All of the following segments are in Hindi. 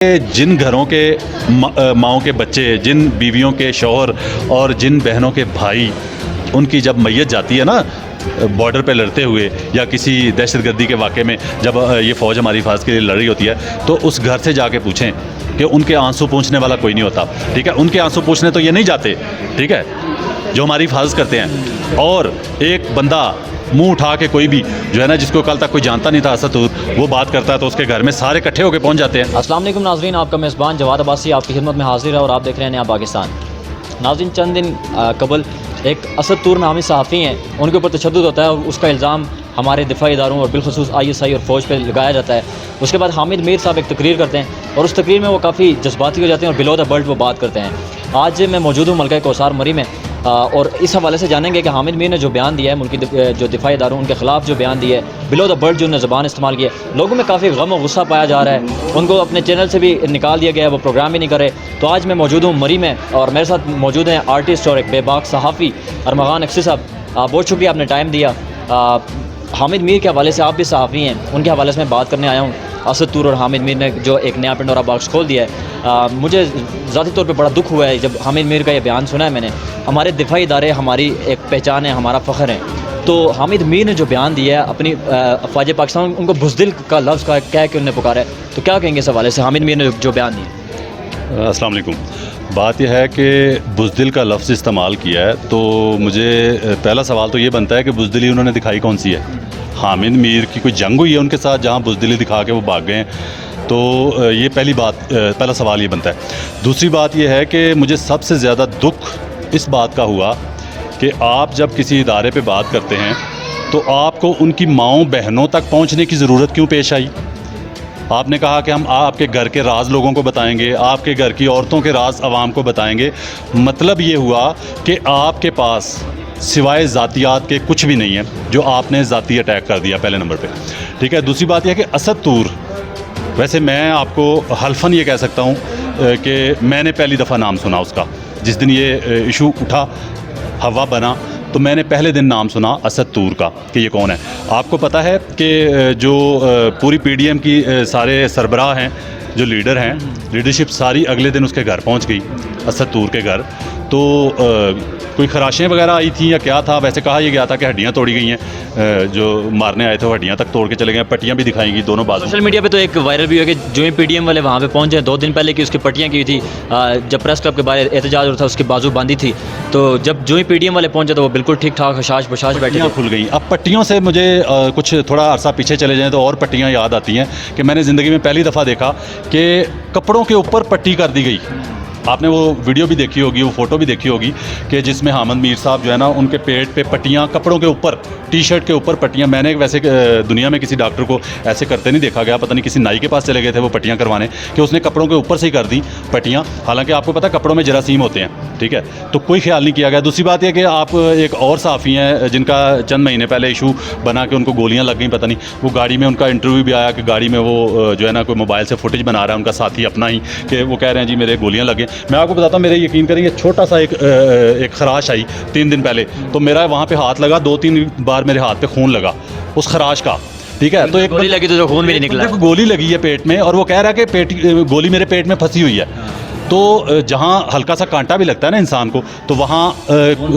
जिन घरों के माओं के बच्चे, जिन बीवियों के शौहर और जिन बहनों के भाई, उनकी जब मैयत जाती है ना बॉर्डर पे लड़ते हुए या किसी दहशतगर्दी के वाक़े में, जब ये फ़ौज हमारी हिफाज़त के लिए लड़ रही होती है, तो उस घर से जाके पूछें कि उनके आंसू पोंछने वाला कोई नहीं होता। ठीक है, उनके आंसू पोंछने तो ये नहीं जाते, ठीक है, जो हमारी हिफाज़त करते हैं। और एक बंदा मुंह उठा के कोई भी जो है ना, जिसको कल तक कोई जानता नहीं था असतूर, वो बात करता है तो उसके घर में सारे इकट्ठे होकर पहुंच जाते हैं। अस्सलाम वालेकुम नाज़रीन, आपका मेज़बान जवाद अब्बासी आपकी खिदमत में हाजिर है और आप देख रहे हैं नया पाकिस्तान। नाज़रीन, चंद दिन कबल एक असतूर नामी सहाफ़ी हैं, उनके ऊपर तशद्दुद होता है और उसका इल्ज़ाम हमारे दिफाई इदारों और बिलखुसूस ISI और फ़ौज पर लगाया जाता है। उसके बाद हामिद मीर साहब एक तकरीर करते हैं और उस तकरीर में वो काफ़ी जज्बाती हो जाते हैं और बिलो द बेल्ट वो बात करते हैं। आज मैं मौजूद हूँ मलका कौसार मरी में और इस हवाले से जानेंगे कि हामिद मीर ने जो बयान दिया है, मुल्की जो दिफाई इदारों उनके ख़िलाफ़ जो बयान दिया है, बिलो द बेल्ट जो उन्होंने ज़बान इस्तेमाल की है, लोगों में काफ़ी गम और गुस्सा पाया जा रहा है। उनको अपने चैनल से भी निकाल दिया गया है, वो प्रोग्राम भी नहीं करे। तो आज मैं मौजूद हूँ मरी में और मेरे साथ मौजूद हैं आर्टिस्ट और एक बेबाक सहाफ़ी अरमगान अक्सी साहब। बहुत शुक्रिया आपने टाइम दिया। हामिद मीर के हवाले से, आप भी सहाफ़ी हैं, उनके हवाले से मैं बात करने आया हूँ। असतूर और हामिद मीर ने जो एक नया पिंडोरा बॉक्स खोल दिया है, मुझे ज़ाती तौर पे बड़ा दुख हुआ है जब हामिद मीर का ये बयान सुना है मैंने। हमारे दिफाई इदारे हमारी एक पहचान है, हमारा फ़ख्र है। तो हामिद मीर ने जो बयान दिया है अपनी अफ़वाज पाकिस्तान, उनको बुज़दिल का लफ्ज़ का कह के उन्होंने पुकारा है, तो क्या कहेंगे इस हवाले से हामिद मीर ने जो बयान दिया? अस्सलाम वालेकुम। बात यह है कि बुज़दिल का लफ्ज़ इस्तेमाल किया है, तो मुझे पहला सवाल तो ये बनता है कि बुज़दिली उन्होंने दिखाई कौन सी है? हामिद मीर की कोई जंग हुई है उनके साथ जहाँ बुज़दिली दिखा के वो भाग गए हैं? तो ये पहला सवाल ये बनता है। दूसरी बात ये है कि मुझे सबसे ज़्यादा दुख इस बात का हुआ कि आप जब किसी इदारे पे बात करते हैं तो आपको उनकी माँओं बहनों तक पहुँचने की ज़रूरत क्यों पेश आई? आपने कहा कि हम आपके घर के राज लोगों को बताएंगे, आपके घर की औरतों के राज आवाम को बताएंगे। मतलब ये हुआ कि आपके पास सिवाय ज़ातियात के कुछ भी नहीं है, जो आपने ज़ाती अटैक कर दिया पहले नंबर पे। ठीक है, दूसरी बात यह कि असतूर, वैसे मैं आपको हल्फन ये कह सकता हूँ कि मैंने पहली दफ़ा नाम सुना उसका। जिस दिन ये इशू उठा, हवा बना, तो मैंने पहले दिन नाम सुना असतूर का कि ये कौन है। आपको पता है कि जो पूरी PDM की सारे सरबराह हैं, जो लीडर हैं, लीडरशिप सारी अगले दिन उसके घर पहुंच गई, असतूर के घर। तो कोई खराशें वगैरह आई थी या क्या था? वैसे कहा यह गया था कि हड्डियां तोड़ी गई हैं, जो मारने आए थे वो हड्डियां तक तोड़ के चले गए। पट्टियां भी दिखाई गई दोनों बाजू। सोशल मीडिया पे तो एक वायरल भी हुआ कि जो ही PDM वाले वहाँ पे पहुँचे 2 दिन पहले की उसकी पट्टियाँ की थी, जब प्रेस क्लब के बाहर एहतजाज हो रहा था उसकी बाजू बांधी थी, तो जब जो ही PDM वाले पहुँचे तो वो बिल्कुल ठीक ठाक हशाश बशाश बैठे खुल गई। अब पट्टियों से मुझे कुछ थोड़ा अरसा पीछे चले जाएँ तो और पट्टियाँ याद आती हैं कि मैंने ज़िंदगी में पहली दफ़ा देखा कि कपड़ों के ऊपर पट्टी कर दी गई। आपने वो वीडियो भी देखी होगी, वो फ़ोटो भी देखी होगी कि जिसमें हामिद मीर साहब जो है ना, उनके पेट पे पट्टियाँ, कपड़ों के ऊपर, टी-शर्ट के ऊपर पट्टियाँ। मैंने वैसे दुनिया में किसी डॉक्टर को ऐसे करते नहीं देखा गया, पता नहीं किसी नाई के पास चले गए थे वो पट्टियाँ करवाने, कि उसने कपड़ों के ऊपर से ही कर दी पट्टियाँ। हालांकि आपको पता है कपड़ों में जरासीम होते हैं, ठीक है, तो कोई ख्याल नहीं किया गया। दूसरी बात यह कि आप एक और सहाफ़ी हैं जिनका चंद महीने पहले इशू बना कि उनको गोलियाँ लग गई, पता नहीं वो गाड़ी में, उनका इंटरव्यू भी आया कि गाड़ी में वो जो है ना कोई मोबाइल से फुटेज बना रहा है उनका साथी अपना ही, कि वो कह रहे हैं जी मेरे गोलियाँ लगे। मैं आपको बताता हूँ, मेरे यकीन करेंगे, छोटा सा एक खराश आई 3 दिन पहले, तो मेरा वहाँ पे हाथ लगा, 2-3 बार मेरे हाथ पे खून लगा उस खराश का। ठीक है, तो एक गोली लगी तो खून भी नहीं निकला। गोली लगी है पेट में और वो कह रहा है कि गोली मेरे पेट में फंसी हुई है। तो जहाँ हल्का सा कांटा भी लगता है ना इंसान को, तो वहाँ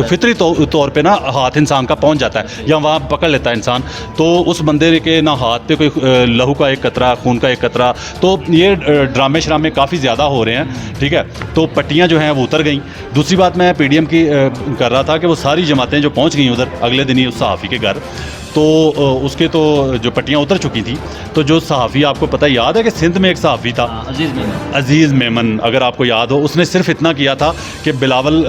फितरी तौर पे ना हाथ इंसान का पहुँच जाता है या वहाँ पकड़ लेता है इंसान। तो उस बंदे के ना हाथ पे कोई लहू का एक कतरा, खून का एक कतरा। तो ये ड्रामे श्रामे काफ़ी ज़्यादा हो रहे हैं। ठीक है, तो पट्टियाँ जो हैं वो उतर गई। दूसरी बात मैं PDM की कर रहा था कि वो सारी जमातें जो पहुँच गई उधर अगले दिन ही उस सहाफ़ी के घर, तो उसके तो जो पट्टियाँ उतर चुकी थी। तो जो सहाफ़ी, आपको पता याद है कि सिंध में एक सहाफ़ी था, अज़ीज़ मेमन, अगर आपको याद हो, उसने सिर्फ इतना किया था कि बिलावल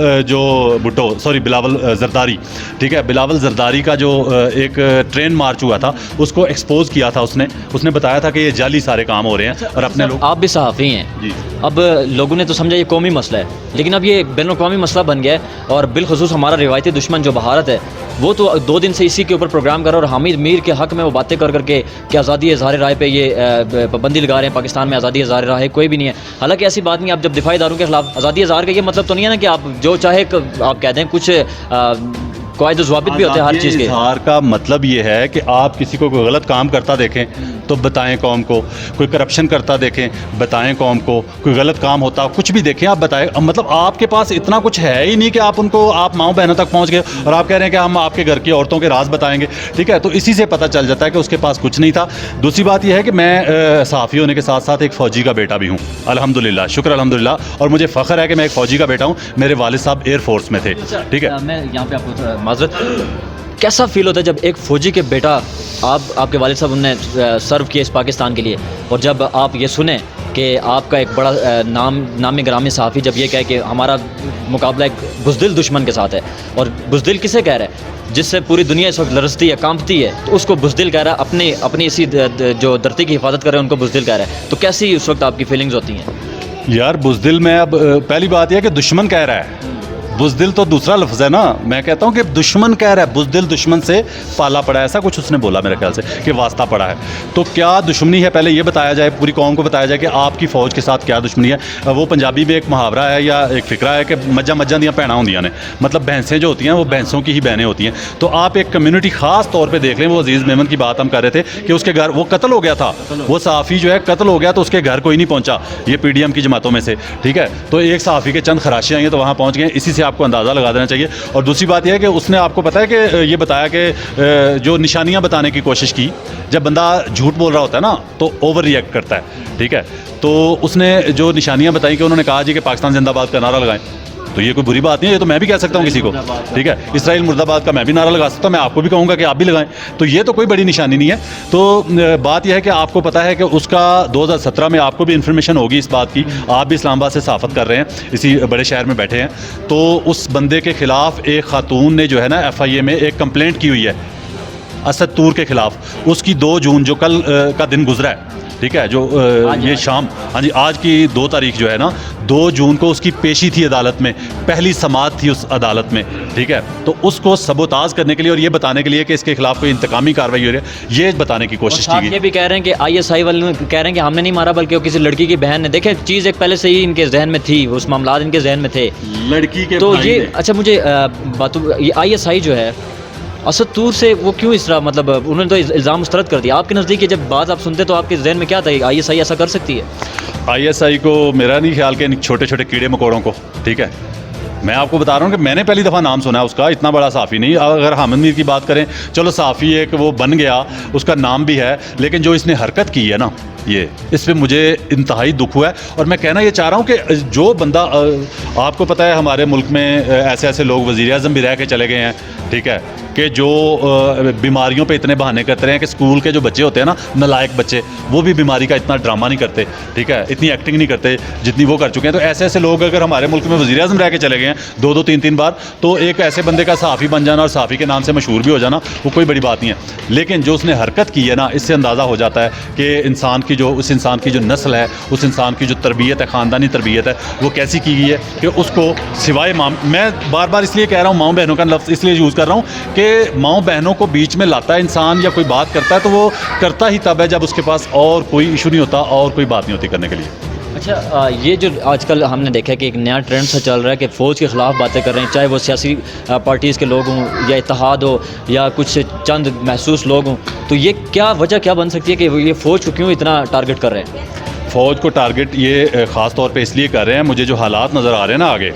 बिलावल ज़रदारी, ठीक है, बिलावल ज़रदारी का जो एक ट्रेन मार्च हुआ था उसको एक्सपोज किया था। उसने बताया था कि ये जाली सारे काम हो रहे हैं और अपने लोग। आप भी सहाफ़ी हैं जी। अब लोगों ने तो समझा ये कौमी मसला है, लेकिन अब ये बैनुल-अक़वामी मसला बन गया है और बिलखुसूस हमारा रिवायती दुश्मन जो भारत है, वो तो 2 दिन से इसी के ऊपर प्रोग्राम कर रहा है और हामिद मीर के हक़ में वो बातें कर करके कि आज़ादी इज़हार राय पे ये पाबंदी लगा रहे हैं, पाकिस्तान में आज़ादी इज़हार राय कोई भी नहीं है। हालांकि ऐसी बात नहीं। आप जब दिफाई इदारों के खिलाफ आज़ादी इज़हार का ये मतलब तो नहीं है ना कि आप जो चाहे आप कह दें। कुछ कायदे ज़वाबित भी होते हैं हर चीज़ के। इज़हार का मतलब ये है कि आप किसी को कोई गलत काम करता देखें तो बताएं कौम को, कोई करप्शन करता देखें बताएं कौम को, कोई गलत काम होता कुछ भी देखें आप बताएं। मतलब आपके पास इतना कुछ है ही नहीं कि आप उनको, आप माओ बहनों तक पहुंच गए और आप कह रहे हैं कि हम आपके घर की औरतों के राज बताएंगे, ठीक है। तो इसी से पता चल जाता है कि उसके पास कुछ नहीं था। दूसरी बात यह है कि मैं सहाफ़ी होने के साथ साथ एक फ़ौजी का बेटा भी हूँ, अल्हम्दुलिल्लाह, शुक्र अल्हम्दुलिल्लाह। और मुझे फ़ख्र है कि मैं एक फ़ौजी का बेटा हूँ। मेरे वालिद साहब एयरफोर्स में थे, ठीक है। मैं यहाँ पे आपको माजरत, कैसा फील होता है जब एक फ़ौजी के बेटा, आपके वालिद साहब उनने सर्व किया इस पाकिस्तान के लिए, और जब आप ये सुने कि आपका एक बड़ा नामी ग्रामी सहाफ़ी जब ये कहे कि हमारा मुकाबला एक बुज़दिल दुश्मन के साथ है, और बुज़दिल किसे कह रहा है, जिससे पूरी दुनिया इस वक्त लरजती है, कांपती है, तो उसको बुज़दिल कह रहा है, अपनी इसी जो धरती की हिफाजत कर रहे हैं उनको बुज़दिल कह रहा है। तो कैसी उस वक्त आपकी फीलिंग्स होती हैं? यार बुज़दिल में अब पहली बात यह है कि दुश्मन कह रहा है, बुज़दिल तो दूसरा लफ्ज़ है ना। मैं कहता हूँ कि दुश्मन कह रहा है, बुज़दिल दुश्मन से पाला पड़ा है, ऐसा कुछ उसने बोला मेरे ख्याल से कि वास्ता पड़ा है। तो क्या दुश्मनी है पहले ये बताया जाए, पूरी कौम को बताया जाए कि आपकी फ़ौज के साथ क्या दुश्मनी है। वो पंजाबी में एक मुहावरा है या एक फ़िक्रा है कि मज्जा मज्जा दियाँ भैनां होंदियां ने, मतलब भैंसें जो होती हैं वो भैंसों की ही बहनें होती हैं। तो आप एक कम्युनिटी ख़ास तौर पर देख लें, वो अजीज़ मेमन की बात हम कर रहे थे कि उसके घर वो कत्ल हो गया था, वो सहाफ़ी जो है कत्ल हो गया, तो उसके घर कोई नहीं पहुँचा, ये PDM की जमातों में से, ठीक है। तो एक सहाफ़ी के चंद खराशें आई हैं तो वहाँ पहुँच गए, इसी से आपको अंदाज़ा लगा देना चाहिए। और दूसरी बात यह है कि उसने आपको पता है कि ये बताया कि जो निशानियां बताने की कोशिश की, जब बंदा झूठ बोल रहा होता है ना तो ओवर रिएक्ट करता है, ठीक है। तो उसने जो निशानियां बताई कि उन्होंने कहा जी कि पाकिस्तान जिंदाबाद का नारा लगाएं, तो ये कोई बुरी बात नहीं है, ये तो मैं भी कह सकता हूँ किसी को, ठीक है। इस्राइल मुर्दाबाद का मैं भी नारा लगा सकता हूँ, मैं आपको भी कहूँगा कि आप भी लगाएं, तो ये तो कोई बड़ी निशानी नहीं है। तो बात यह है कि आपको पता है कि उसका 2017 में आपको भी इन्फॉर्मेशन होगी इस बात की, आप भी इस्लामाबाद से सहाफ़त कर रहे हैं, इसी बड़े शहर में बैठे हैं। तो उस बंदे के ख़िलाफ़ एक खातून ने जो है ना FIA में एक कंप्लेंट की हुई है असद तूर के ख़िलाफ़। उसकी 2 जून जो कल का दिन गुजरा है, ठीक है, जो ये शाम, हाँ जी, आज की 2 तारीख जो है ना, 2 जून को उसकी पेशी थी अदालत में, पहली समाअत थी उस अदालत में, ठीक है। तो उसको सबोताज करने के लिए और ये बताने के लिए कि इसके खिलाफ कोई इंतकामी कार्रवाई हो रही है, ये बताने की कोशिश की गई। ये भी कह रहे हैं कि ISI वाले कह रहे हैं कि हमने नहीं मारा बल्कि वो किसी लड़की की बहन ने। देखे चीज़ एक पहले से ही इनके जहन में थी, उस मामला इनके जहन में थे, लड़की के तो ये अच्छा मुझे बातों, ये ISI जो है असद तूर से वो क्यों इस तरह, मतलब उन्होंने तो इल्ज़ाम मुस्तरद कर दिया। आपके नज़दीक जब बात आप सुनते तो आपके जहन में क्या था, ISI ऐसा कर सकती है? ISI को मेरा नहीं ख्याल कि छोटे छोटे कीड़े मकोड़ों को, ठीक है, मैं आपको बता रहा हूँ कि मैंने पहली दफ़ा नाम सुना है उसका, इतना बड़ा सहाफ़ी नहीं। अगर हामिद मीर की बात करें, चलो सहाफ़ी एक वो बन गया, उसका नाम भी है, लेकिन जो इसने हरकत की है ना, ये इस पर मुझे इंतहाई दुख हुआ है। और मैं कहना ये चाह रहा हूँ कि जो बंदा, आपको पता है हमारे मुल्क में ऐसे ऐसे लोग वज़ीर आज़म भी रह के चले गए हैं, ठीक है, कि जो बीमारियों पे इतने बहाने करते हैं कि स्कूल के जो बच्चे होते हैं ना, नालायक बच्चे, वो भी बीमारी का इतना ड्रामा नहीं करते, ठीक है, इतनी एक्टिंग नहीं करते जितनी वो कर चुके हैं। तो ऐसे ऐसे लोग अगर हमारे मुल्क में वज़ीर आज़म रह के चले गए हैं 2-2 3-3 बार, तो एक ऐसे बंदे का सहाफ़ी बन जाना और सहाफ़ी के नाम से मशहूर भी हो जाना, वो कोई बड़ी बात नहीं है। लेकिन जो उसने हरकत की है ना, इससे अंदाज़ा हो जाता है कि उस इंसान की जो नस्ल है, उस इंसान की जो तरबियत है, ख़ानदानी तरबियत है, वो कैसी की गई है कि उसको सिवाय मैं बार बार इसलिए कह रहा हूँ, माओ बहनों का लफ्ज़ इसलिए यूज़ कर रहा हूँ कि माओ बहनों को बीच में लाता है इंसान या कोई बात करता है तो वो करता ही तब है जब उसके पास और कोई इशू नहीं होता और कोई बात नहीं होती करने के लिए। अच्छा, ये जो आजकल हमने देखा है कि एक नया ट्रेंड सा चल रहा है कि फ़ौज के ख़िलाफ़ बातें कर रहे हैं, चाहे वो सियासी पार्टीज़ के लोग हों या इत्तेहाद हो या कुछ चंद महसूस लोग हों, तो ये क्या वजह क्या बन सकती है कि ये फ़ौज को क्यों इतना टारगेट कर रहे हैं? फ़ौज को टारगेट ये ख़ास तौर पे इसलिए कर रहे हैं, मुझे जो हालात नज़र आ रहे हैं ना आगे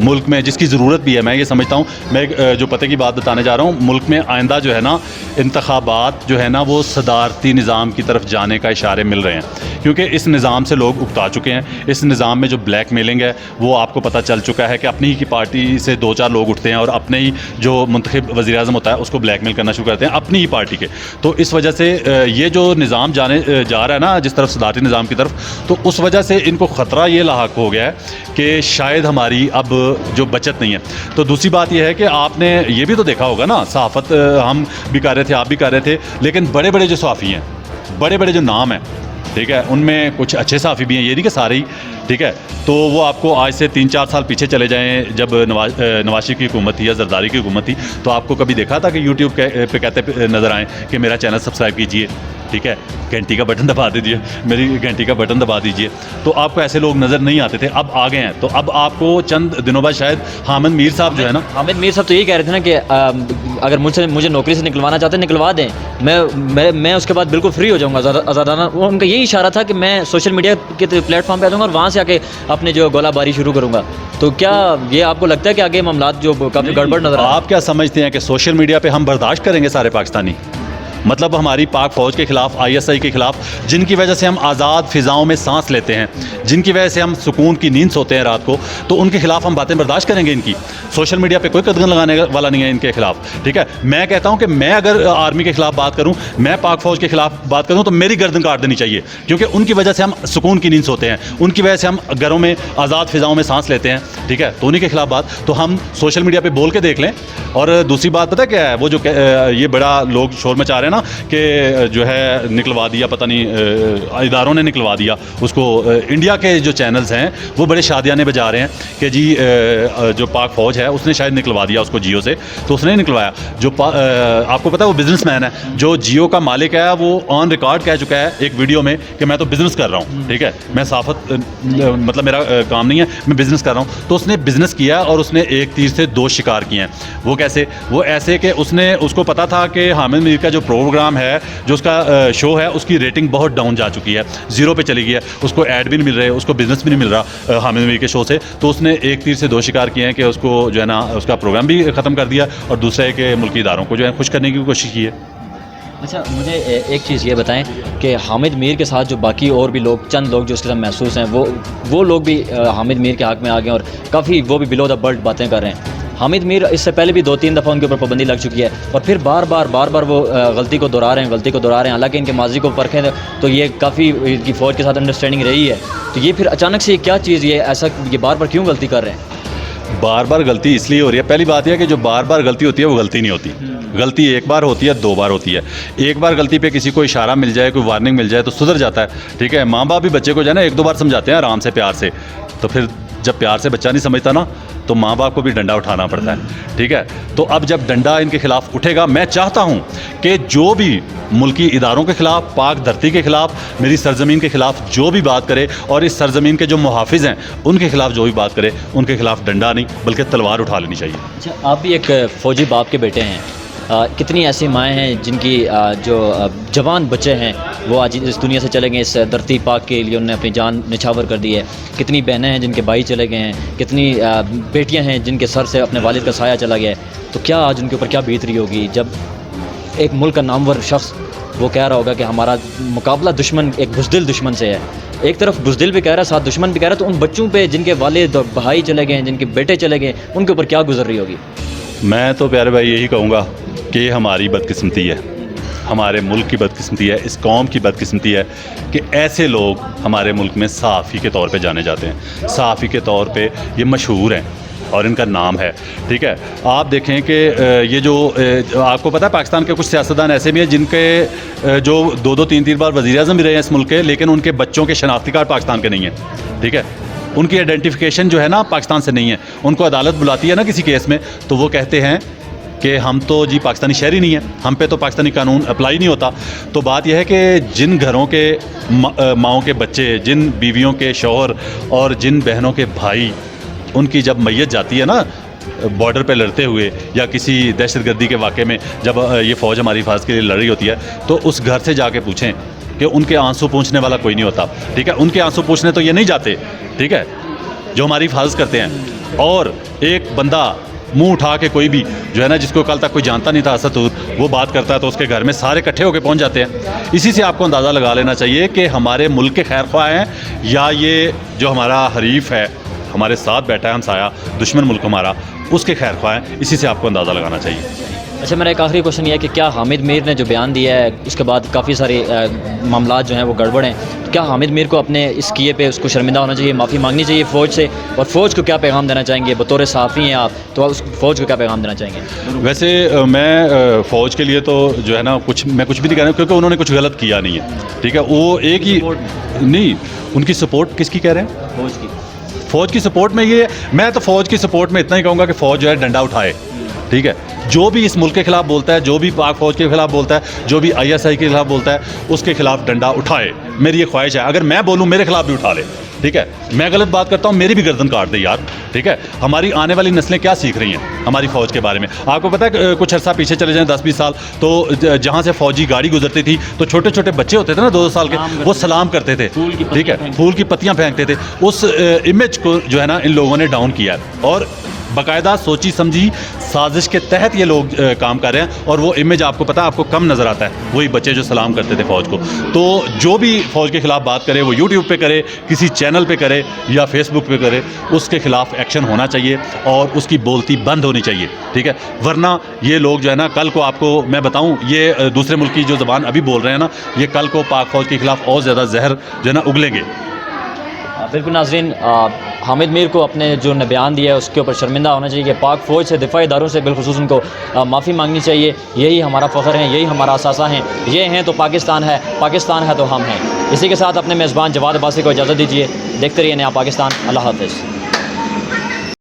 मुल्क में, जिसकी ज़रूरत भी है, मैं ये समझता हूँ, मैं जो पते की बात बताने जा रहा हूँ, मुल्क में आइंदा जो है ना इंतखाबात जो है ना वो सदारती निज़ाम की तरफ जाने का इशारे मिल रहे हैं, क्योंकि इस निज़ाम से लोग उकता चुके हैं। इस निज़ाम में जो ब्लैक मेलिंग है वो आपको पता चल चुका है कि अपनी ही पार्टी से 2-4 लोग उठते हैं और अपने ही जो मुंतखब वज़ीर आज़म होता है उसको ब्लैकमेल करना शुरू करते हैं अपनी ही पार्टी के। तो इस वजह से ये जो निज़ाम जा रहा है ना जिस तरफ सदारती निज़ाम की तरफ, तो उस वजह से इनको ख़तरा ये लाहक हो गया है कि शायद हमारी अब जो बचत नहीं है। तो दूसरी बात यह है कि आपने ये भी तो देखा होगा ना, सहाफ़त हम भी कर रहे थे, आप भी कर रहे थे, लेकिन बड़े बड़े जो सहाफ़ी हैं, बड़े बड़े जो नाम हैं, ठीक है, उनमें कुछ अच्छे सहाफ़ी भी हैं, ये नहीं कि सारे ही, ठीक है। तो वो आपको आज से 3-4 साल पीछे चले जाएं, जब नवाज शरीफ की हुकूमत थी या जरदारी की हुकूमत थी, तो आपको कभी देखा था कि यूट्यूब पे कहते नज़र आएँ कि मेरा चैनल सब्सक्राइब कीजिए? ठीक है, घंटी का बटन दबा दीजिए, मेरी घंटी का बटन दबा दीजिए, तो आपको ऐसे लोग नज़र नहीं आते थे, अब आ गए हैं। तो अब आपको चंद दिनों बाद शायद हामिद मीर साहब जो है ना, हामिद मीर साहब तो यही कह रहे थे ना कि अगर मुझे नौकरी से निकलवाना चाहते हैं निकलवा दें, मैं उसके बाद बिल्कुल फ्री हो जाऊँगा आज़ादाना। उनका यही इशारा था कि मैं सोशल मीडिया के प्लेटफॉर्म पे आ जाऊँगा और वहाँ से आके अपने जो गोलाबारी शुरू करूँगा। तो क्या ये आपको लगता है कि आगे मामलात जो काफ़ी गड़बड़ नजर आप क्या समझते हैं कि सोशल मीडिया पे हम बर्दाश्त करेंगे सारे पाकिस्तानी? मतलब हमारी पाक फ़ौज के ख़िलाफ़, ISI के ख़िलाफ़, जिनकी वजह से हम आज़ाद फ़िज़ाओं में सांस लेते हैं, जिनकी वजह से हम सुकून की नींद सोते हैं रात को, तो उनके ख़िलाफ़ हम बातें बर्दाश्त करेंगे इनकी? सोशल मीडिया पे कोई कदम लगाने वाला नहीं है इनके ख़िलाफ़, ठीक है। मैं कहता हूँ कि मैं अगर आर्मी के ख़िलाफ़ बात करूँ, मैं पाक फ़ौज के ख़िलाफ़ बात करूँ, तो मेरी गर्दन काट देनी चाहिए, क्योंकि उनकी वजह से हम सुकून की नींद सोते हैं, उनकी वजह से हम घरों में आज़ाद फ़िज़ाओं में सांस लेते हैं, ठीक है। तो उन्हीं के ख़िलाफ़ बात तो हम सोशल मीडिया पर बोल के देख लें। और दूसरी बात पता क्या है, वो जो ये बड़ा लोग शोर मचा रहे हैं ना कि जो है निकलवा दिया, पता नहीं इदारों ने निकलवा दिया उसको, इंडिया के जो चैनल्स हैं वो बड़े शादियाने बजा रहे हैं कि जी जो पाक फ़ौज है उसने शायद निकलवा दिया उसको जियो से, तो उसने निकलवाया। जो आपको पता है वो बिजनेसमैन है, जो जियो का मालिक है, वो ऑन रिकॉर्ड कह चुका है एक वीडियो में कि मैं तो बिज़नेस कर रहा हूँ, ठीक है, मैं साफत मतलब मेरा काम नहीं है, मैं बिज़नेस कर रहा हूँ। तो उसने बिज़नेस किया और उसने एक तीर से दो शिकार किए हैं। वो कैसे? वो ऐसे कि उसको पता था कि हामिद मीर का जो प्रोग्राम है, जो उसका शो है, उसकी रेटिंग बहुत डाउन जा चुकी है, ज़ीरो पे चली गई है, उसको ऐड भी नहीं मिल रहे, उसको बिज़नेस भी नहीं मिल रहा हामिद मीर के शो से। तो उसने एक तीर से दो शिकार किए हैं कि उसको जो है ना उसका प्रोग्राम भी ख़त्म कर दिया और दूसरा है कि मुल्की इदारों को जो है खुश करने की कोशिश की है। अच्छा, मुझे एक चीज़ ये बताएं कि हामिद मीर के साथ जो बाकी और भी लोग, चंद लोग जो उसके साथ महसूस हैं, वो लोग भी हामिद मीर के हक़ में आ गए और काफ़ी वो भी बिलो द बेल्ट बातें कर रहे हैं। हामिद मीर इससे पहले भी 2-3 दफ़ा उनके ऊपर पाबंदी लग चुकी है और फिर बार बार वो गलती को दोहरा रहे हैं। हालांकि इनके माजी को परखें तो ये काफ़ी इनकी फ़ौज के साथ अंडरस्टैंडिंग रही है, तो ये फिर अचानक से क्या चीज़, ये बार बार क्यों गलती कर रहे हैं? बार बार गलती इसलिए हो रही है, पहली बात यह है कि जो बार बार गलती होती है वो गलती नहीं होती। गलती एक बार होती है, दो बार होती है। एक बार गलती पे किसी को इशारा मिल जाए, कोई वार्निंग मिल जाए तो सुधर जाता है, ठीक है। माँ बाप भी बच्चे को जो है ना 1-2 बार समझाते हैं आराम से, प्यार से, तो फिर जब प्यार से बच्चा नहीं समझता ना, तो माँ बाप को भी डंडा उठाना पड़ता है, ठीक है। तो अब जब डंडा इनके खिलाफ उठेगा, मैं चाहता हूँ कि जो भी मुल्की इदारों के ख़िलाफ़, पाक धरती के ख़िलाफ़, मेरी सरज़मीन के ख़िलाफ़ जो भी बात करे और इस सरज़मीन के जो मुहाफ़िज़ हैं उनके ख़िलाफ़ जो भी बात करे, उनके ख़िलाफ़ डंडा नहीं बल्कि तलवार उठा लेनी चाहिए। अच्छा, आप भी एक फ़ौजी बाप के बेटे हैं, कितनी ऐसी माएँ हैं जिनकी जो जवान बच्चे हैं वो आज इस दुनिया से चले गए, इस धरती पाक के लिए उन्होंने अपनी जान निछावर कर दी है। कितनी बहनें हैं जिनके भाई चले गए हैं, कितनी बेटियां हैं जिनके सर से अपने वालिद का साया चला गया है। तो क्या आज उनके ऊपर क्या बीत रही होगी जब एक मुल्क का नामवर शख्स वो कह रहा होगा कि हमारा मुकाबला दुश्मन, एक बुज़दिल दुश्मन से है। एक तरफ बुज़दिल भी कह रहा है, साथ दुश्मन भी कह रहा है, तो उन बच्चों पे जिनके वालिद और भाई चले गए हैं, जिनके बेटे चले गए, उनके ऊपर क्या गुजर रही होगी? मैं तो प्यारे भाई यही कहूँगा कि ये हमारी बदकिस्मती है, हमारे मुल्क की बदकिस्मती है, इस कौम की बदकिस्मती है कि ऐसे लोग हमारे मुल्क में सहाफ़ी के तौर पे जाने जाते हैं, सहाफ़ी के तौर पे ये मशहूर हैं और इनका नाम है, ठीक है। आप देखें कि ये जो आपको पता है पाकिस्तान के कुछ सियासतदान ऐसे भी हैं जिनके जो 2-2, 3-3 बार वज़ीर-ए-आज़म भी रहे हैं इस मुल्क के, लेकिन उनके बच्चों के शनाख्ती कार्ड पाकिस्तान के नहीं हैं, ठीक है। उनकी आइडेंटिफिकेशन जो है ना पाकिस्तान से नहीं है। उनको अदालत बुलाती है ना किसी केस में, तो वो कहते हैं कि हम तो जी पाकिस्तानी शहरी नहीं है, हम पे तो पाकिस्तानी कानून अप्लाई नहीं होता। तो बात यह है कि जिन घरों के माओं के बच्चे, जिन बीवियों के शौहर और जिन बहनों के भाई, उनकी जब मैयत जाती है ना बॉर्डर पे लड़ते हुए या किसी दहशतगर्दी के वाक़े में, जब ये फ़ौज हमारी हिफाजत के लिए लड़ रही होती है, तो उस घर से जाके पूछें कि उनके आंसू पूंछने वाला कोई नहीं होता, ठीक है। उनके आंसू पूंछने तो ये नहीं जाते, ठीक है, जो हमारी हिफाजत करते हैं। और एक बंदा मुंह उठा के कोई भी जो है ना, जिसको कल तक कोई जानता नहीं था असतूर, वो बात करता है तो उसके घर में सारे इकट्ठे होकर पहुंच जाते हैं। इसी से आपको अंदाज़ा लगा लेना चाहिए कि हमारे मुल्क के खैर ख्वाह हैं या ये जो हमारा हरीफ है, हमारे साथ बैठा है हमसाया, दुश्मन मुल्क हमारा, उसके खैर ख्वाह हैं। इसी से आपको अंदाज़ा लगाना चाहिए। अच्छा, मेरा एक आखिरी क्वेश्चन ये है कि क्या हामिद मीर ने जो बयान दिया है उसके बाद काफ़ी सारे मामलात जो हैं वो गड़बड़ हैं, तो क्या हामिद मीर को अपने इस किए पे उसको शर्मिंदा होना चाहिए, माफ़ी मांगनी चाहिए फ़ौज से? और फ़ौज को क्या पैगाम देना चाहेंगे? बतौर सहाफ़ी हैं आप, तो उस फ़ौज को क्या पैगाम देना चाहेंगे? वैसे मैं फ़ौज के लिए तो जो है ना मैं कुछ भी नहीं कह रहा हूँ, क्योंकि उन्होंने कुछ गलत किया नहीं है, ठीक है। वो एक ही नहीं, उनकी सपोर्ट किसकी कह रहे हैं? फ़ौज की। फ़ौज की सपोर्ट में ये, मैं तो फ़ौज की सपोर्ट में इतना ही कहूँगा कि फ़ौज जो है डंडा उठाए, ठीक है, जो भी इस मुल्क के खिलाफ बोलता है, जो भी पाक फौज के खिलाफ बोलता है, जो भी ISI के खिलाफ बोलता है, उसके खिलाफ डंडा उठाए। मेरी ये ख्वाहिश है, अगर मैं बोलूँ मेरे खिलाफ भी उठा ले, ठीक है। मैं गलत बात करता हूँ, मेरी भी गर्दन काट दे यार, ठीक है। हमारी आने वाली नस्लें क्या सीख रही हैं हमारी फ़ौज के बारे में? आपको पता है कुछ अर्सा पीछे चले जाएं 10-20 साल, तो जहाँ से फ़ौजी गाड़ी गुजरती थी तो छोटे छोटे बच्चे होते थे ना 2-2 साल के, वो सलाम करते थे, ठीक है, फूल की पत्तियाँ फेंकते थे। उस इमेज को जो है ना इन लोगों ने डाउन किया है, और बाकायदा सोची समझी साजिश के तहत ये लोग काम कर रहे हैं। और वो इमेज आपको पता है, आपको कम नज़र आता है, वही बच्चे जो सलाम करते थे फ़ौज को। तो जो भी फ़ौज के ख़िलाफ़ बात करे, वो यूट्यूब पे करे, किसी चैनल पे करे या फेसबुक पे करे, उसके ख़िलाफ़ एक्शन होना चाहिए और उसकी बोलती बंद होनी चाहिए, ठीक है। वरना ये लोग जो है ना, कल को आपको मैं बताऊँ, ये दूसरे मुल्क की जो ज़बान अभी बोल रहे हैं ना, ये कल को पाक फ़ौज के ख़िलाफ़ और ज़्यादा जहर जो है ना उगलेंगे। बिल्कुल नाज़रीन, हामिद मीर को अपने जो ने बयान दिया है उसके ऊपर शर्मिंदा होना चाहिए कि पाक फ़ौज से, दिफाई इदारों से बिलखुसूस उनको माफ़ी मांगनी चाहिए। यही हमारा फ़ख्र है, यही हमारा असासा है। ये हैं तो पाकिस्तान है तो हम हैं। इसी के साथ अपने मेज़बान जवाद अब्बासी को इजाज़त दीजिए। देखते रहिए नया पाकिस्तान। अल्लाह हाफ़िज़।